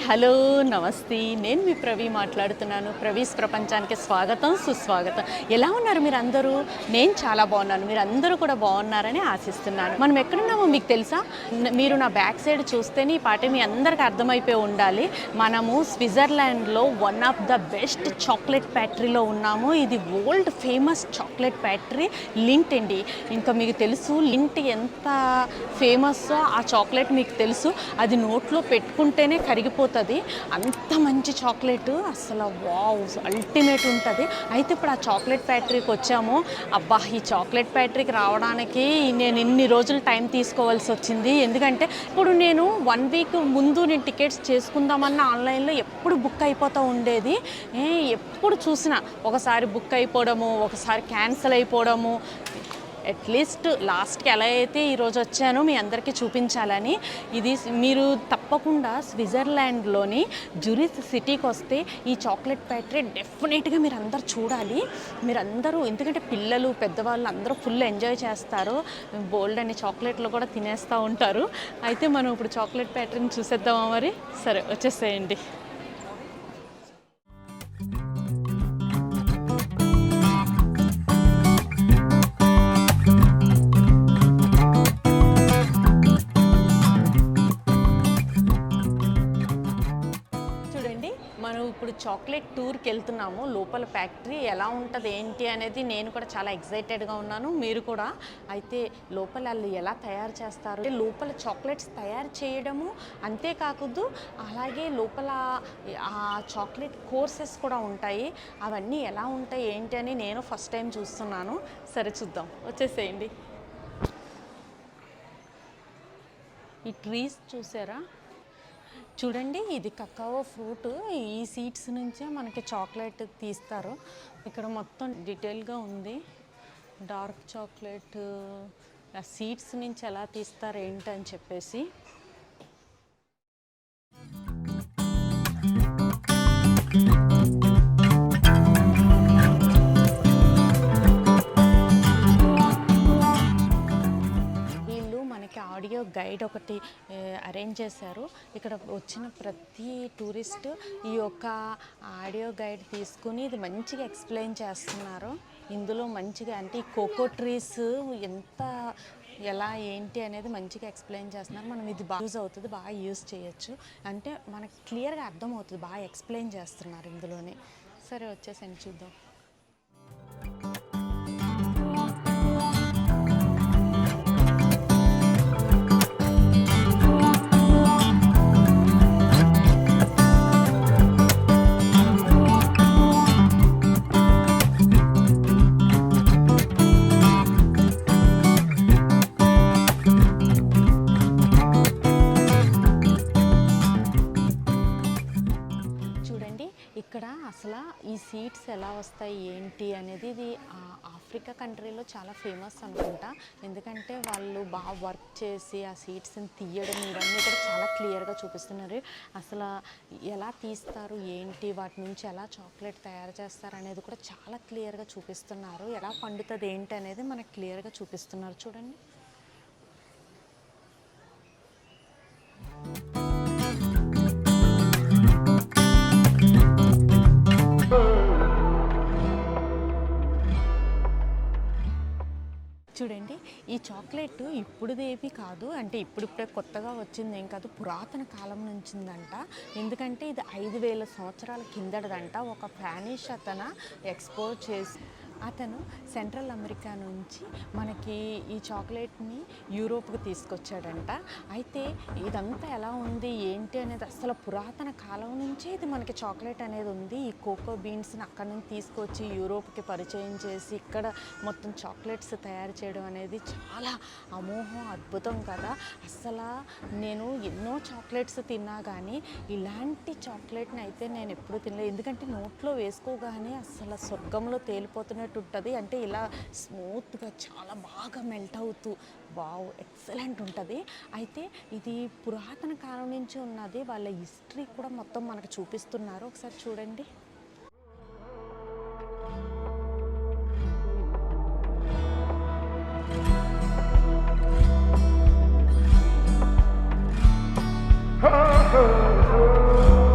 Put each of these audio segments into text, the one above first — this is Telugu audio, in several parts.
హలో నమస్తే, నేను మీ ప్రవీ మాట్లాడుతున్నాను. ప్రవీస్ ప్రపంచానికి స్వాగతం సుస్వాగతం. ఎలా ఉన్నారు మీరు అందరూ? నేను చాలా బాగున్నాను. మీరు అందరూ కూడా బాగున్నారని ఆశిస్తున్నాను. మనం ఎక్కడున్నామో మీకు తెలుసా? మీరు నా బ్యాక్ సైడ్ చూస్తేనే ఈ పాట మీ అందరికీ అర్థమైపోయి ఉండాలి. మనము స్విట్జర్లాండ్లో one of the best chocolate ఫ్యాక్టరీలో ఉన్నాము. ఇది world famous chocolate factory Lindt అండి. ఇంకా మీకు తెలుసు లింట్ ఎంత ఫేమస్సో ఆ చాక్లెట్ మీకు తెలుసు. అది నోట్లో పెట్టుకుంటేనే కరిగిపోతుంది. అంత మంచి చాక్లెట్, అసలు వావ్ అల్టిమేట్ ఉంటుంది. అయితే ఇప్పుడు ఆ చాక్లెట్ ఫ్యాక్టరీకి వచ్చాము. అబ్బా, ఈ చాక్లెట్ ఫ్యాక్టరీకి రావడానికి నేను ఇన్ని రోజులు టైం తీసుకోవాల్సి వచ్చింది. ఎందుకంటే ఇప్పుడు నేను 1 వీక్ ముందు నేను టికెట్స్ చేసుకుందామన్న ఆన్లైన్లో ఎప్పుడు బుక్ అయిపోతూ ఉండేది. ఎప్పుడు చూసినా ఒకసారి బుక్ అయిపోవడము, ఒకసారి క్యాన్సిల్ అయిపోవడము. అట్లీస్ట్ లాస్ట్కి ఎలా అయితే ఈరోజు వచ్చానో మీ అందరికీ చూపించాలని. ఇది మీరు తప్పకుండా స్విట్జర్లాండ్లోని జూరిచ్ సిటీకి వస్తే ఈ చాక్లెట్ ఫ్యాక్టరీ డెఫినెట్గా మీరు అందరు చూడాలి. మీరందరూ, ఎందుకంటే పిల్లలు పెద్దవాళ్ళు అందరూ ఫుల్ ఎంజాయ్ చేస్తారు. బోల్డ్ అనే చాక్లెట్లు కూడా తినేస్తూ ఉంటారు. అయితే మనం ఇప్పుడు చాక్లెట్ ఫ్యాక్టరీని చూసేద్దామా మరి? సరే వచ్చేసేయండి. మనం ఇప్పుడు చాక్లెట్ టూర్కి వెళ్తున్నాము. లోపల ఫ్యాక్టరీ ఎలా ఉంటుంది ఏంటి అనేది నేను కూడా చాలా ఎక్సైటెడ్గా ఉన్నాను, మీరు కూడా. అయితే లోపల వాళ్ళు ఎలా తయారు చేస్తారు, లోపల చాక్లెట్స్ తయారు చేయడము అంతేకాదు, అలాగే లోపల ఆ చాక్లెట్ కోర్సెస్ కూడా ఉంటాయి. అవన్నీ ఎలా ఉంటాయి ఏంటి అని నేను ఫస్ట్ టైం చూస్తున్నాను. సరే చూద్దాం, వచ్చేసేయండి. ఈ ట్రీస్ చూసారా? చూడండి, ఇది కకావో ఫ్రూట్. ఈ సీడ్స్ నుంచే మనకి చాక్లెట్ తీస్తారు. ఇక్కడ మొత్తం డీటెయిల్గా ఉంది. డార్క్ చాక్లెట్ ఆ సీడ్స్ నుంచి ఎలా తీస్తారు ఏంటని చెప్పేసి. ఆడియో గైడ్ ఒకటి అరేంజ్ చేశారు. ఇక్కడ వచ్చిన ప్రతి టూరిస్ట్ ఈ యొక్క ఆడియో గైడ్ తీసుకుని ఇది మంచిగా ఎక్స్ప్లెయిన్ చేస్తున్నారు. ఇందులో మంచిగా అంటే ఈ కోకో ట్రీస్ ఎంత ఎలా ఏంటి అనేది మంచిగా ఎక్స్ప్లెయిన్ చేస్తున్నారు. మనం ఇది బాగా యూజ్ అవుతుంది, బాగా యూజ్ చేయొచ్చు. అంటే మనకు క్లియర్గా అర్థమవుతుంది, బాగా ఎక్స్ప్లెయిన్ చేస్తున్నారు ఇందులోనే. సరే వచ్చేసండి చూద్దాం. ఇక్కడ అసలు ఈ సీడ్స్ ఎలా వస్తాయి ఏంటి అనేది ఇది ఆఫ్రికా కంట్రీలో చాలా ఫేమస్ అనుకుంటా. ఎందుకంటే వాళ్ళు బాగా వర్క్ చేసి ఆ సీడ్స్ని తీయడం ఇవన్నీ కూడా చాలా క్లియర్గా చూపిస్తున్నారు. అసలు ఎలా తీస్తారు ఏంటి, వాటి నుంచి ఎలా చాక్లెట్ తయారు చేస్తారు అనేది కూడా చాలా క్లియర్గా చూపిస్తున్నారు. ఎలా పండుతుంది ఏంటి అనేది మనకు క్లియర్గా చూపిస్తున్నారు. చూడండి. చూడండి, ఈ చాక్లెట్ ఇప్పుడుదేవి కాదు, అంటే ఇప్పుడిప్పుడే కొత్తగా వచ్చింది ఏం కాదు, పురాతన కాలం నుంచిందంట. ఎందుకంటే ఇది 5000 సంవత్సరాల కిందటదంట. ఒక స్పానిష్ అతను ఎక్స్పోర్ట్ చేసి అతను సెంట్రల్ అమెరికా నుంచి మనకి ఈ చాక్లెట్ని యూరోప్కి తీసుకొచ్చాడంట. అయితే ఇదంతా ఎలా ఉంది ఏంటి అనేది అసలు పురాతన కాలం నుంచి ఇది మనకి చాక్లెట్ అనేది ఉంది. ఈ కోకో బీన్స్ని అక్కడ నుంచి తీసుకొచ్చి యూరోప్కి పరిచయం చేసి ఇక్కడ మొత్తం చాక్లెట్స్ తయారు చేయడం అనేది చాలా అమోఘం, అద్భుతం కదా. అసలు నేను ఎన్నో చాక్లెట్స్ తిన్నా కానీ ఇలాంటి చాక్లెట్ని అయితే నేను ఎప్పుడూ తినలేదు. ఎందుకంటే నోట్లో వేసుకోగానే అసలు స్వర్గంలో తేలిపోతున్నట్టు ఉంటుంది. అంటే ఇలా స్మూత్గా చాలా బాగా మెల్ట్ అవుతూ వావ్ ఎక్సలెంట్ ఉంటుంది. అయితే ఇది పురాతన కాలం నుంచి ఉన్నది. వాళ్ళ హిస్టరీ కూడా మొత్తం మనకు చూపిస్తున్నారు. ఒకసారి చూడండి. Oh, oh, oh.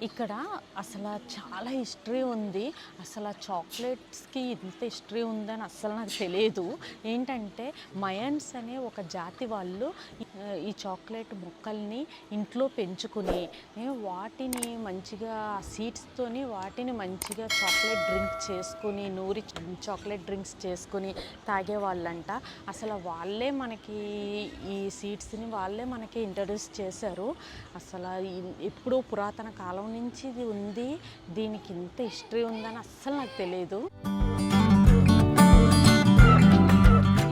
ఇక్కడ అసలు చాలా హిస్టరీ ఉంది. అసలు చాక్లెట్స్కి ఇంత హిస్టరీ ఉందని అస్సలు నాకు తెలియదు. ఏంటంటే మయన్స్ అనే ఒక జాతి వాళ్ళు ఈ చాక్లెట్ మొక్కల్ని ఇంట్లో పెంచుకుని వాటిని మంచిగా సీడ్స్తోని వాటిని మంచిగా చాక్లెట్ డ్రింక్ చేసుకుని నూరి చాక్లెట్ డ్రింక్స్ చేసుకుని తాగేవాళ్ళంట. అసలు వాళ్ళే మనకి ఈ సీడ్స్ని వాళ్ళే మనకి ఇంట్రడ్యూస్ చేశారు. అసలు ఎప్పుడో పురాతన కాలం నుంచి ఇది ఉంది, దీనికి ఇంత హిస్టరీ ఉందని అస్సలు నాకు తెలియదు.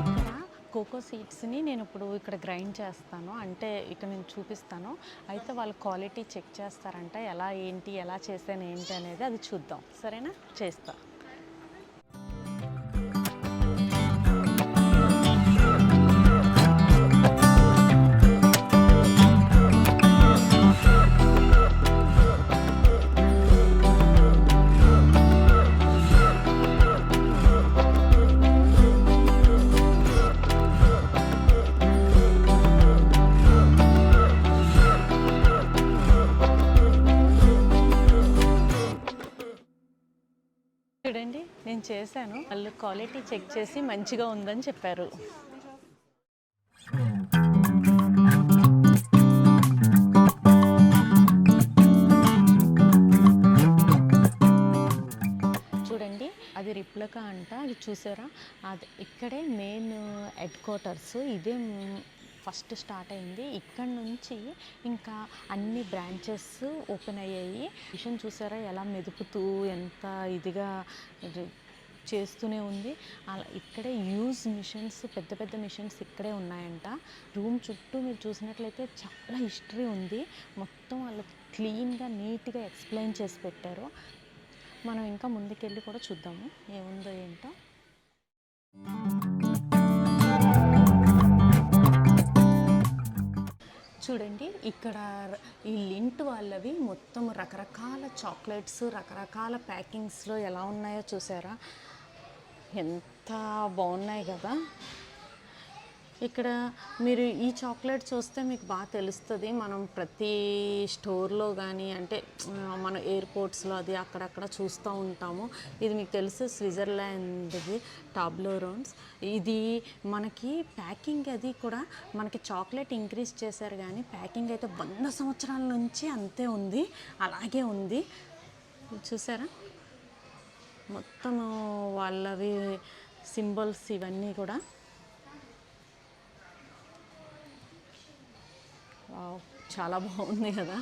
ఇక్కడ కోకో సీడ్స్ని నేను ఇప్పుడు ఇక్కడ గ్రైండ్ చేస్తాను, అంటే ఇక్కడ నేను చూపిస్తాను. అయితే వాళ్ళు క్వాలిటీ చెక్ చేస్తారంట, ఎలా ఏంటి ఎలా చేశాను ఏంటి అనేది అది చూద్దాం. సరేనా, చేస్తా. చూడండి, నేను చేశాను. వాళ్ళు క్వాలిటీ చెక్ చేసి మంచిగా ఉందని చెప్పారు. చూడండి, అది రిప్లకా అంట. అది చూసారా, అది ఇక్కడే మెయిన్ హెడ్ క్వార్టర్స్. ఇదే ఫస్ట్ స్టార్ట్ అయింది. ఇక్కడ నుంచి ఇంకా అన్ని బ్రాంచెస్ ఓపెన్ అయ్యాయి. మిషన్ చూసారా ఎలా మెదుపుతూ ఎంత ఇదిగా చేస్తూనే ఉంది. అలా ఇక్కడే యూజ్ మిషన్స్, పెద్ద పెద్ద మిషన్స్ ఇక్కడే ఉన్నాయంట. రూమ్ చుట్టూ మీరు చూసినట్లయితే చాలా హిస్టరీ ఉంది. మొత్తం వాళ్ళు క్లీన్గా నీట్గా ఎక్స్ప్లెయిన్ చేసి పెట్టారు. మనం ఇంకా ముందుకెళ్ళి కూడా చూద్దాము ఏముందో ఏంటో. చూడండి, ఇక్కడ ఈ లింట్ వాళ్ళవి మొత్తం రకరకాల చాక్లెట్స్ రకరకాల ప్యాకింగ్స్లో ఎలా ఉన్నాయో చూసారా, ఎంత బాగున్నాయి కదా. ఇక్కడ మీరు ఈ చాక్లెట్ చూస్తే మీకు బాగా తెలుస్తుంది. మనం ప్రతి స్టోర్లో కానీ అంటే మన ఎయిర్పోర్ట్స్లో అది అక్కడక్కడ చూస్తూ ఉంటాము. ఇది మీకు తెలుసు, స్విట్జర్లాండ్ది టాబ్లోరోన్స్. ఇది మనకి ప్యాకింగ్ అది కూడా మనకి చాక్లెట్ ఇంక్రీజ్ చేశారు, కానీ ప్యాకింగ్ అయితే 100 సంవత్సరాల నుంచి అంతే ఉంది, అలాగే ఉంది. చూసారా, మొత్తము వాళ్ళవి సింబల్స్ ఇవన్నీ కూడా. చాలా బాగుంది కదా.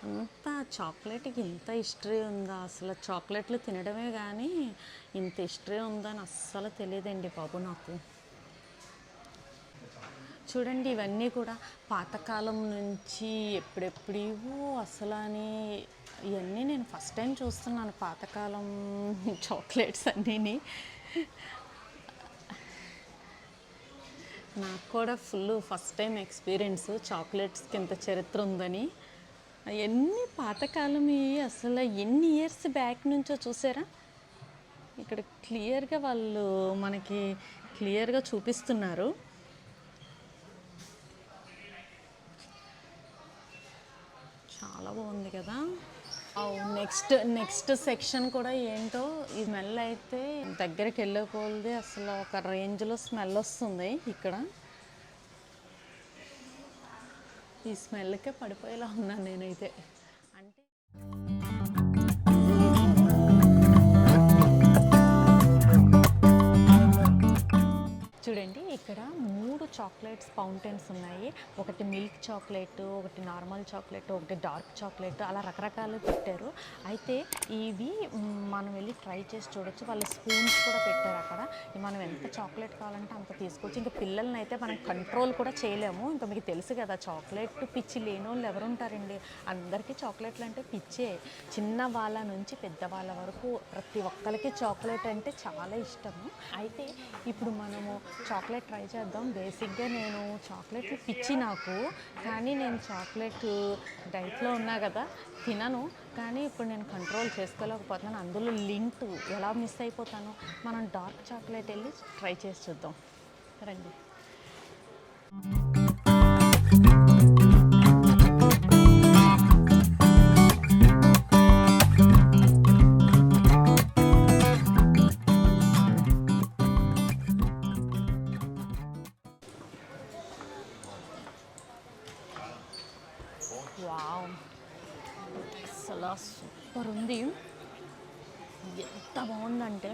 అంత చాక్లెట్కి ఇంత హిస్టరీ ఉందా, అసలు చాక్లెట్లు తినడమే కానీ ఇంత హిస్టరీ ఉందని అస్సలు తెలియదండి బాబు నాకు. చూడండి, ఇవన్నీ కూడా పాతకాలం నుంచి ఎప్పుడెప్పుడివో అసలు అని. ఇవన్నీ నేను ఫస్ట్ టైం చూస్తున్నాను, పాతకాలం చాక్లెట్స్ అన్నీని. నాకు కూడా ఫస్ట్ టైం ఎక్స్పీరియన్స్ చాక్లెట్స్కి ఎంత చరిత్ర ఉందని. ఎన్ని పాతకాలం, అసలు ఎన్ని ఇయర్స్ బ్యాక్ నుంచో చూసారా. ఇక్కడ క్లియర్గా వాళ్ళు మనకి క్లియర్గా చూపిస్తున్నారు. చాలా బాగుంది కదా. నెక్స్ట్ సెక్షన్ కూడా ఏంటో. ఈ స్మెల్ అయితే దగ్గరికి వెళ్ళకపోతే అసలు ఒక రేంజ్లో స్మెల్ వస్తుంది. ఇక్కడ ఈ స్మెల్కే పడిపోయేలా ఉన్నాను నేనైతే. అంటే చూడండి, ఇక్కడ 3 చాక్లెట్స్ ఫౌంటైన్స్ ఉన్నాయి. ఒకటి మిల్క్ చాక్లెట్, ఒకటి నార్మల్ చాక్లెట్, ఒకటి డార్క్ చాక్లెట్, అలా రకరకాలు పెట్టారు. అయితే ఇవి మనం వెళ్ళి ట్రై చేసి చూడొచ్చు. వాళ్ళు స్పూన్స్ కూడా పెట్టారు అక్కడ. మనం ఎంత చాక్లెట్ కావాలంటే అంత తీసుకోవచ్చు. ఇంకా పిల్లల్ని అయితే మనం కంట్రోల్ కూడా చేయలేము. ఇంకా మీకు తెలుసు కదా, చాక్లెట్ పిచ్చి లేని వాళ్ళు ఎవరు ఉంటారండి. అందరికీ చాక్లెట్లు అంటే పిచ్చే. చిన్న వాళ్ళ నుంచి పెద్దవాళ్ళ వరకు ప్రతి ఒక్కరికి చాక్లెట్ అంటే చాలా ఇష్టము. అయితే ఇప్పుడు మనము చాక్లెట్ ట్రై చేద్దాం. బేసిక్గా నేను చాక్లెట్లు పిచ్చి నాకు, కానీ నేను చాక్లెట్ డైట్లో ఉన్నా కదా, తినను. కానీ ఇప్పుడు నేను కంట్రోల్ చేసుకోలేకపోతున్నాను. అందులో లింట్ ఎలా మిస్ అయిపోతాను. మనం డార్క్ చాక్లెట్ వెళ్ళి ట్రై చేసి చూద్దాం రండి. వావ్, అసలు సూపర్ ఉంది. ఎంత బాగుందంటే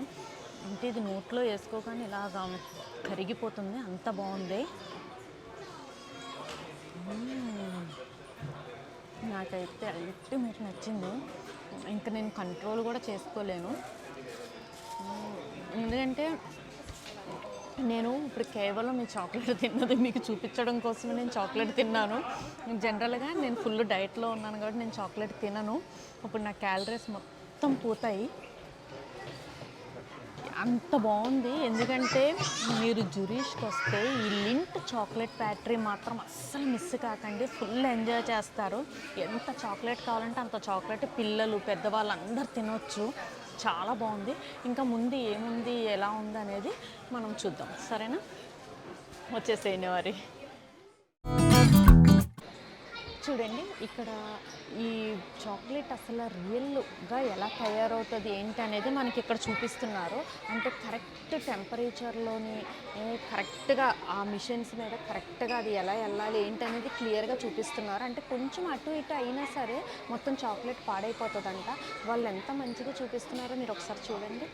అంటే ఇది నోట్లో వేసుకోగానే ఇలాగా కరిగిపోతుంది, అంత బాగుంది. నాకైతే అల్టిమేట్ నచ్చింది. ఇంకా నేను కంట్రోల్ కూడా చేసుకోలేను. ఎందుకంటే నేను ఇప్పుడు కేవలం ఈ చాక్లెట్ తిన్నది మీకు చూపించడం కోసమే నేను చాక్లెట్ తిన్నాను. జనరల్గా నేను ఫుల్ డైట్లో ఉన్నాను కాబట్టి నేను చాక్లెట్ తినను. ఇప్పుడు నా క్యాలరీస్ మొత్తం పోతాయి. అంత బాగుంది. ఎందుకంటే మీరు జురీష్కి వస్తే ఈ లింట్ చాక్లెట్ ఫ్యాక్టరీ మాత్రం అస్సలు మిస్ కాకండి, ఫుల్ ఎంజాయ్ చేస్తారు. ఎంత చాక్లెట్ కావాలంటే అంత చాక్లెట్ పిల్లలు పెద్దవాళ్ళు అందరు తినొచ్చు. చాలా బాగుంది. ఇంకా ముందు ఏముంది ఎలా ఉంది అనేది మనం చూద్దాం, సరేనా? వచ్చేసేయండి మరి. చూడండి ఇక్కడ ఈ చాక్లెట్ అసలు రియల్గా ఎలా తయారవుతుంది ఏంటి అనేది మనకి ఇక్కడ చూపిస్తున్నారు. అంటే కరెక్ట్ టెంపరేచర్లోని కరెక్ట్గా ఆ మిషన్స్ మీద కరెక్ట్గా అది ఎలా వెళ్ళాలి ఏంటి అనేది క్లియర్గా చూపిస్తున్నారు. అంటే కొంచెం అటు ఇటు అయినా సరే మొత్తం చాక్లెట్ పాడైపోతుందంట. వాళ్ళు ఎంత మంచిగా చూపిస్తున్నారో మీరు ఒకసారి చూడండి.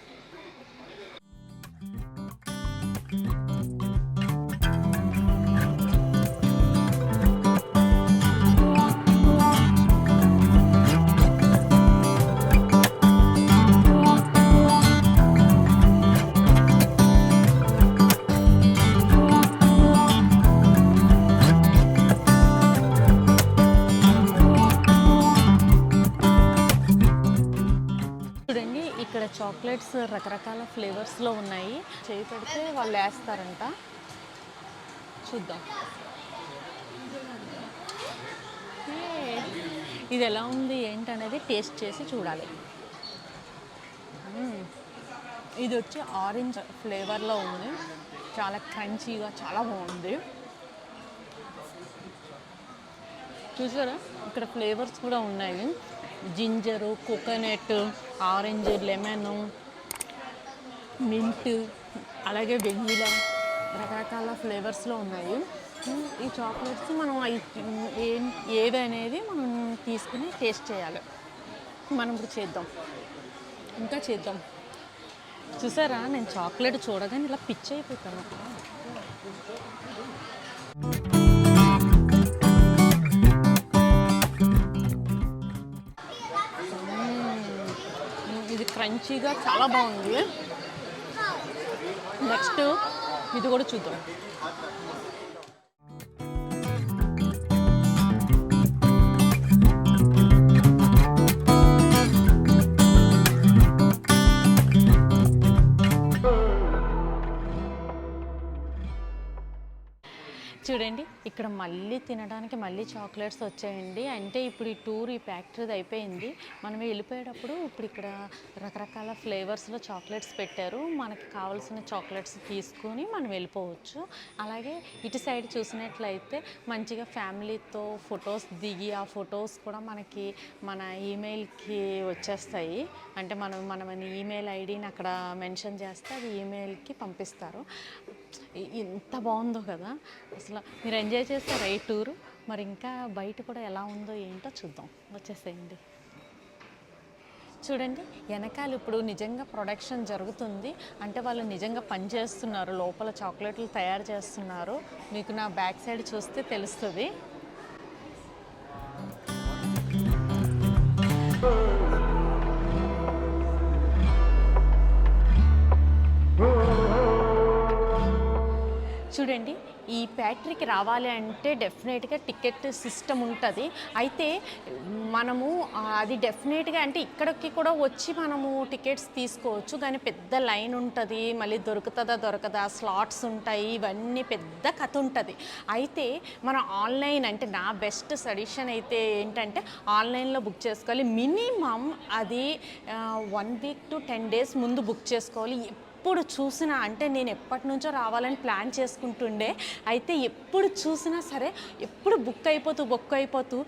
ఇక్కడ చాక్లెట్స్ రకరకాల ఫ్లేవర్స్లో ఉన్నాయి. చేయి పెడితే వాళ్ళు వేస్తారంట. చూద్దాం ఇది ఎలా ఉంది ఏంటనేది టేస్ట్ చేసి చూడాలి. ఇది వచ్చి ఆరెంజ్ ఫ్లేవర్లో ఉంది, చాలా క్రంచీగా చాలా బాగుంది. చూసారా ఇక్కడ ఫ్లేవర్స్ కూడా ఉన్నాయి, ginger, coconut, orange, lemon, mint, అలాగే వెనిలా, రకరకాల ఫ్లేవర్స్లో ఉన్నాయి. ఈ చాక్లెట్స్ మనం ఏది అనేది మనం తీసుకుని టేస్ట్ చేయాలి. మనం ఇప్పుడు చేద్దాం, ఇంకా చేద్దాం. చూసారా నేను చాక్లెట్ చూడగానే ఇలా పిచ్చి అయిపోతాను. ఇది క్రంచీగా చాలా బాగుంది. నెక్స్ట్ ఇది కూడా చూద్దాం. చూడండి ఇక్కడ మళ్ళీ తినడానికి మళ్ళీ చాక్లెట్స్ వచ్చాయండి. అంటే ఇప్పుడు ఈ టూర్ ఈ ఫ్యాక్టరీది అయిపోయింది. మనం వెళ్ళిపోయేటప్పుడు ఇప్పుడు ఇక్కడ రకరకాల ఫ్లేవర్స్లో చాక్లెట్స్ పెట్టారు. మనకి కావాల్సిన చాక్లెట్స్ తీసుకొని మనం వెళ్ళిపోవచ్చు. అలాగే ఇటు సైడ్ చూసినట్లయితే మంచిగా ఫ్యామిలీతో ఫొటోస్ దిగి ఆ ఫొటోస్ కూడా మనకి మన ఈమెయిల్కి వచ్చేస్తాయి. అంటే మన ఈమెయిల్ ఐడిని అక్కడ మెన్షన్ చేస్తే అది ఈమెయిల్కి పంపిస్తారు. ఎంత బాగుందో కదా అసలు. మీరు ఎంజాయ్ చేస్తారా ఈ టూరు? మరి ఇంకా బయట కూడా ఎలా ఉందో ఏంటో చూద్దాం, వచ్చేసేయండి. చూడండి వెనకాల ఇప్పుడు నిజంగా ప్రొడక్షన్ జరుగుతుంది. అంటే వాళ్ళు నిజంగా పని చేస్తున్నారు, లోపల చాక్లెట్లు తయారు చేస్తున్నారు. మీకు నా బ్యాక్ సైడ్ చూస్తే తెలుస్తుంది. చూడండి ఈ ఫ్యాక్టరీకి రావాలి అంటే డెఫినెట్గా టికెట్ సిస్టమ్ ఉంటుంది. అయితే మనము అది డెఫినెట్గా అంటే ఇక్కడికి కూడా వచ్చి మనము టికెట్స్ తీసుకోవచ్చు, కానీ పెద్ద లైన్ ఉంటుంది. మళ్ళీ దొరకదా స్లాట్స్ ఉంటాయి, ఇవన్నీ పెద్ద కథ ఉంటుంది. అయితే మనం ఆన్లైన్ అంటే నా బెస్ట్ సజెషన్ అయితే ఏంటంటే ఆన్లైన్లో బుక్ చేసుకోవాలి. మినిమం అది 1 వీక్ to 10 days ముందు బుక్ చేసుకోవాలి. ఎప్పుడు చూసినా అంటే నేను ఎప్పటి నుంచో రావాలని ప్లాన్ చేసుకుంటుండే. అయితే ఎప్పుడు చూసినా సరే ఎప్పుడు బుక్ అయిపోతూ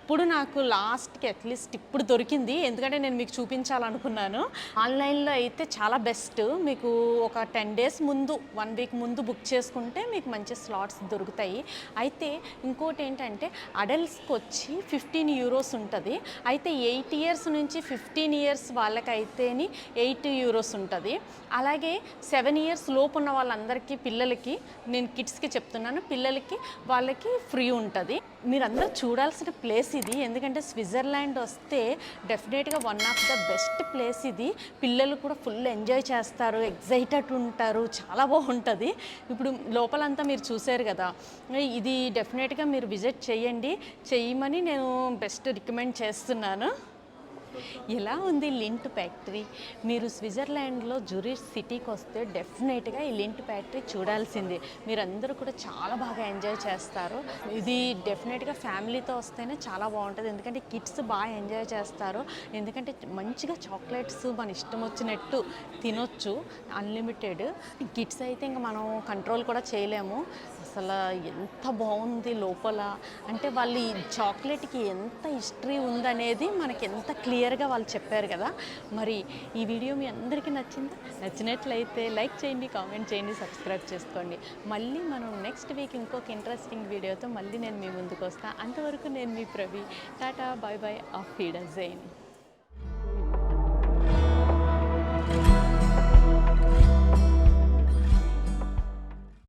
ఇప్పుడు నాకు లాస్ట్కి అట్లీస్ట్ ఇప్పుడు దొరికింది, ఎందుకంటే నేను మీకు చూపించాలనుకున్నాను. ఆన్లైన్లో అయితే చాలా బెస్ట్. మీకు ఒక 10 డేస్ ముందు 1 వీక్ ముందు బుక్ చేసుకుంటే మీకు మంచి స్లాట్స్ దొరుకుతాయి. అయితే ఇంకోటి ఏంటంటే అడల్ట్స్కి వచ్చి 15 యూరోస్ ఉంటుంది. అయితే 8 ఇయర్స్ నుంచి 15 ఇయర్స్ వాళ్ళకైతేని 8 యూరోస్ ఉంటుంది. అలాగే 7 ఇయర్స్ లోపు ఉన్న వాళ్ళందరికీ పిల్లలకి, నేను కిడ్స్కి చెప్తున్నాను, పిల్లలకి వాళ్ళకి ఫ్రీ ఉంటుంది. మీరందరూ చూడాల్సిన ప్లేస్ ఇది, ఎందుకంటే స్విట్జర్లాండ్ వస్తే డెఫినెట్గా one of the best place ఇది. పిల్లలు కూడా ఫుల్ ఎంజాయ్ చేస్తారు, ఎగ్జైటెడ్ ఉంటారు, చాలా బాగుంటుంది. ఇప్పుడు లోపలంతా మీరు చూసారు కదా, ఇది డెఫినెట్గా మీరు విజిట్ చేయమని నేను బెస్ట్ రికమెండ్ చేస్తున్నాను. ఎలా ఉంది లింట్ ఫ్యాక్టరీ? మీరు స్విట్జర్లాండ్లో జూరిచ్ సిటీకి వస్తే డెఫినెట్గా ఈ లింట్ ఫ్యాక్టరీ చూడాల్సిందే. మీరందరూ కూడా చాలా బాగా ఎంజాయ్ చేస్తారు. ఇది డెఫినెట్గా ఫ్యామిలీతో వస్తేనే చాలా బాగుంటుంది, ఎందుకంటే కిడ్స్ బాగా ఎంజాయ్ చేస్తారు. ఎందుకంటే మంచిగా చాక్లెట్స్ మన ఇష్టం వచ్చినట్టు తినొచ్చు, అన్లిమిటెడ్. కిడ్స్ అయితే ఇంకా మనం కంట్రోల్ కూడా చేయలేము. అసలు ఎంత బాగుంది లోపల, అంటే వాళ్ళు ఈ చాక్లెట్కి ఎంత హిస్టరీ ఉందనేది మనకి ఎంత క్లియర్గా వాళ్ళు చెప్పారు కదా. మరి ఈ వీడియో మీ అందరికీ నచ్చిందా? నచ్చినట్లయితే లైక్ చేయండి, కామెంట్ చేయండి, సబ్స్క్రైబ్ చేసుకోండి. మళ్ళీ మనం నెక్స్ట్ వీక్ ఇంకొక ఇంట్రెస్టింగ్ వీడియోతో మళ్ళీ నేను మీ ముందుకు వస్తాను. అంతవరకు నేను మీ ప్రవి. టాటా, బాయ్ బాయ్, ఆఫ్ విడర్జైన్.